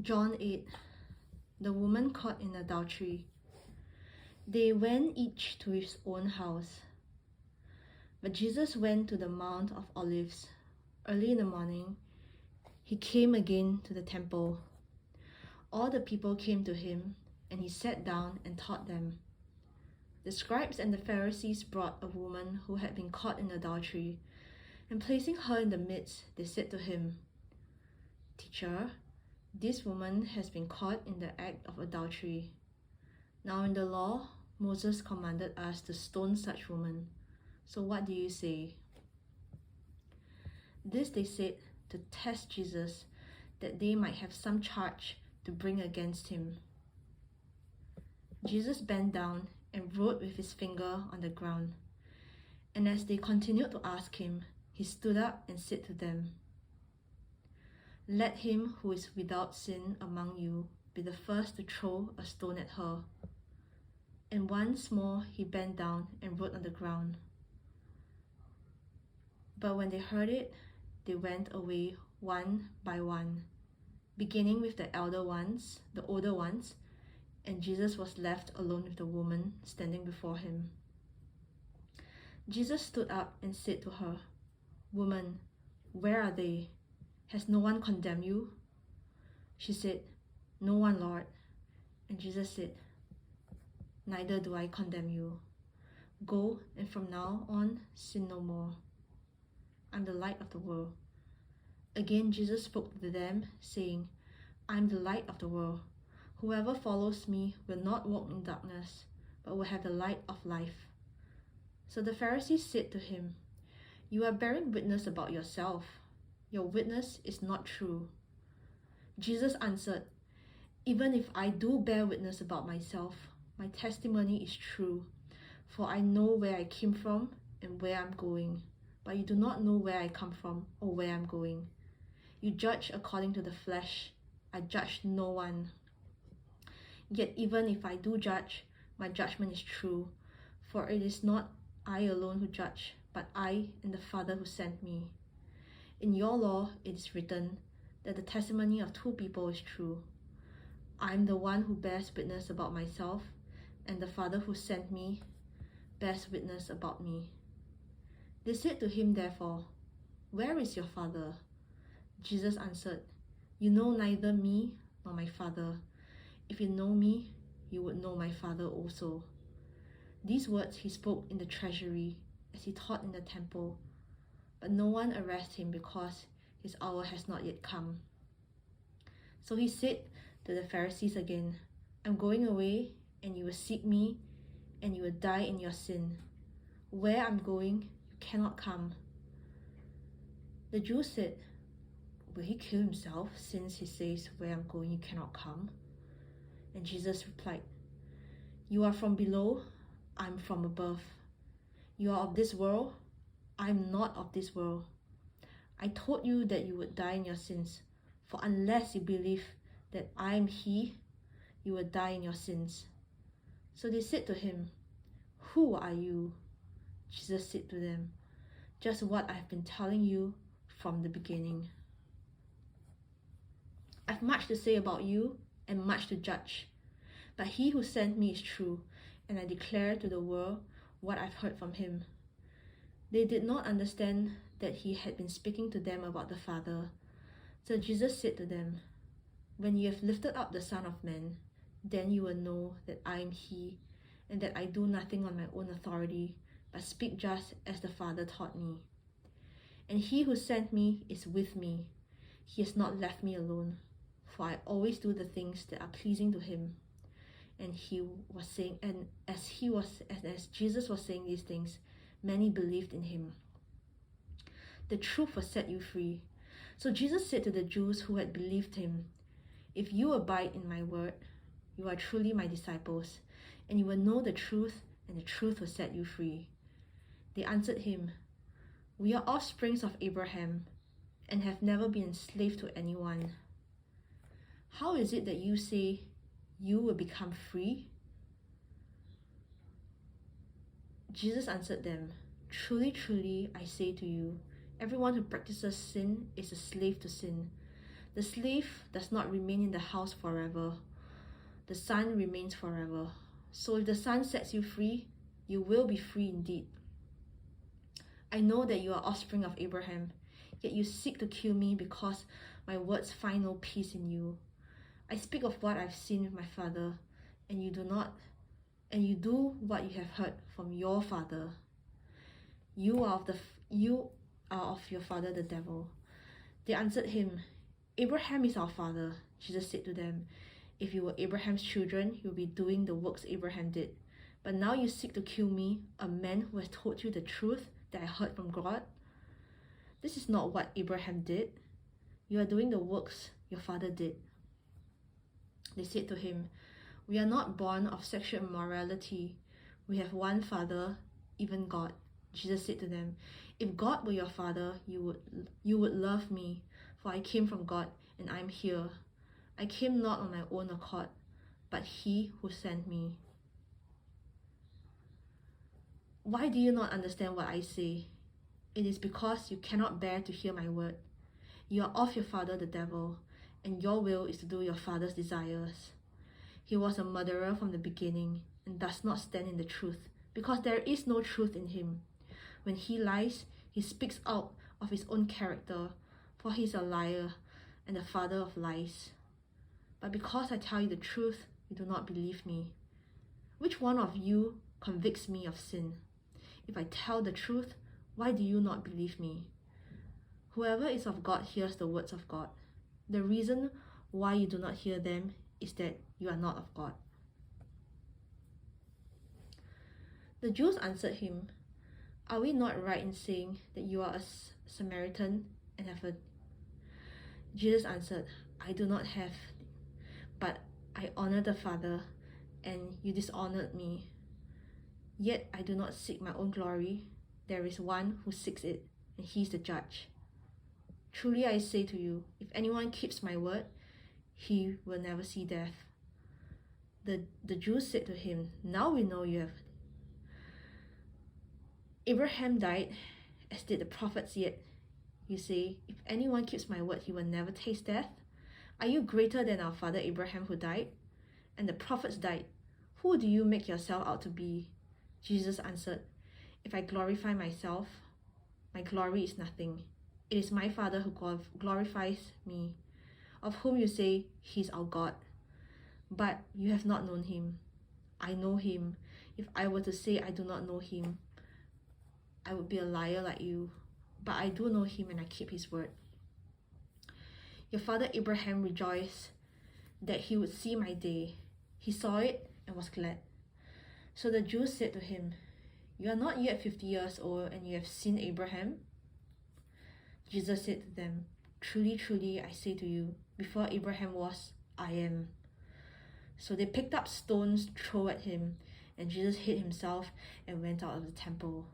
John 8. The woman caught in adultery. They went each to his own house. But Jesus went to the Mount of Olives. Early in the morning, he came again to the temple. All the people came to him, and he sat down and taught them. The scribes and the Pharisees brought a woman who had been caught in adultery, and placing her in the midst, they said to him, "Teacher, this woman has been caught in the act of adultery. Now in the law, Moses commanded us to stone such women. So what do you say?" This they said to test Jesus, that they might have some charge to bring against him. Jesus bent down and wrote with his finger on the ground. And as they continued to ask him, he stood up and said to them, "Let him who is without sin among you be the first to throw a stone at her." And once more he bent down and wrote on the ground. But when they heard it, they went away one by one, beginning with the older ones, and Jesus was left alone with the woman standing before him. Jesus stood up and said to her, "Woman, where are they? Has no one condemned you?" She said, "No one, Lord." And Jesus said, "Neither do I condemn you. Go, and from now on sin no more. I'm the light of the world." Again Jesus spoke to them, saying, "I am the light of the world. Whoever follows me will not walk in darkness, but will have the light of life." So the Pharisees said to him, "You are bearing witness about yourself. Your witness is not true." Jesus answered, "Even if I do bear witness about myself, my testimony is true, for I know where I came from and where I'm going, but you do not know where I come from or where I'm going. You judge according to the flesh. I judge no one. Yet even if I do judge, my judgment is true, for it is not I alone who judge, but I and the Father who sent me. In your law it is written that the testimony of two people is true. I am the one who bears witness about myself, and the Father who sent me bears witness about me." They said to him therefore, "Where is your Father?" Jesus answered, "You know neither me nor my Father. If you know me, you would know my Father also." These words he spoke in the treasury as he taught in the temple, but no one arrested him because his hour has not yet come. So he said to the Pharisees again, "I'm going away, and you will seek me, and you will die in your sin. Where I'm going, you cannot come." The Jews said, "Will he kill himself, since he says, 'Where I'm going, you cannot come'?" And Jesus replied, "You are from below, I'm from above. You are of this world, I'm not of this world. I told you that you would die in your sins, for unless you believe that I am he, you will die in your sins." So they said to him, "Who are you?" Jesus said to them, "Just what I have been telling you from the beginning. I've much to say about you and much to judge, but he who sent me is true, and I declare to the world what I've heard from him." They did not understand that he had been speaking to them about the Father. So Jesus said to them, "When you have lifted up the Son of Man, then you will know that I am he, and that I do nothing on my own authority, but speak just as the Father taught me. And he who sent me is with me. He has not left me alone, for I always do the things that are pleasing to him." And as Jesus was saying these things, many believed in him. The truth will set you free. So Jesus said to the Jews who had believed him, "If you abide in my word, you are truly my disciples, and you will know the truth, and the truth will set you free." They answered him, "We are offsprings of Abraham, and have never been enslaved to anyone. How is it that you say you will become free?" Jesus answered them, "Truly, truly, I say to you, everyone who practices sin is a slave to sin. The slave does not remain in the house forever. The Son remains forever. So if the Son sets you free, you will be free indeed. I know that you are offspring of Abraham, yet you seek to kill me because my words find no peace in you. I speak of what I've seen with my father, and you do what you have heard from your father. You are of your father the devil. They answered him, Abraham is our father. Jesus said to them, if you were Abraham's children, you would be doing the works Abraham did. But now you seek to kill me, a man who has told you the truth that I heard from God. This is not what Abraham did. You are doing the works your father did. They said to him, we are not born of sexual immorality. We have one Father, even God. Jesus said to them, if God were your father, you would love me, for I came from God and I am here. I came not on my own accord, but he who sent me. Why do you not understand what I say? It is because you cannot bear to hear my word. You are of your father the devil, and your will is to do your father's desires. He was a murderer from the beginning and does not stand in the truth, because there is no truth in him. When he lies, he speaks out of his own character, for he is a liar and the father of lies. But because I tell you the truth, you do not believe me. Which one of you convicts me of sin? If I tell the truth, why do you not believe me? Whoever is of God hears the words of God. The reason why you do not hear them is that you are not of God. The Jews answered him, are we not right in saying that you are a Samaritan and have a... Jesus answered, I do not have, but I honor the Father, and you dishonored me. Yet I do not seek my own glory. There is one who seeks it, and he is the judge. Truly I say to you, if anyone keeps my word, he will never see death. The Jews said to him, now we know you have... Abraham died, as did the prophets, yet you say, if anyone keeps my word, he will never taste death. Are you greater than our father Abraham who died? And the prophets died. Who do you make yourself out to be? Jesus answered, if I glorify myself, my glory is nothing. It is my Father who glorifies me, of whom you say he is our God. But you have not known him. I know him. If I were to say I do not know him, I would be a liar like you. But I do know him and I keep his word. Your father Abraham rejoiced that he would see my day. He saw it and was glad. So the Jews said to him, you are not yet 50 years old and you have seen Abraham? Jesus said to them, truly, truly, I say to you, before Abraham was, I am. So they picked up stones to throw at him, and Jesus hid himself and went out of the temple.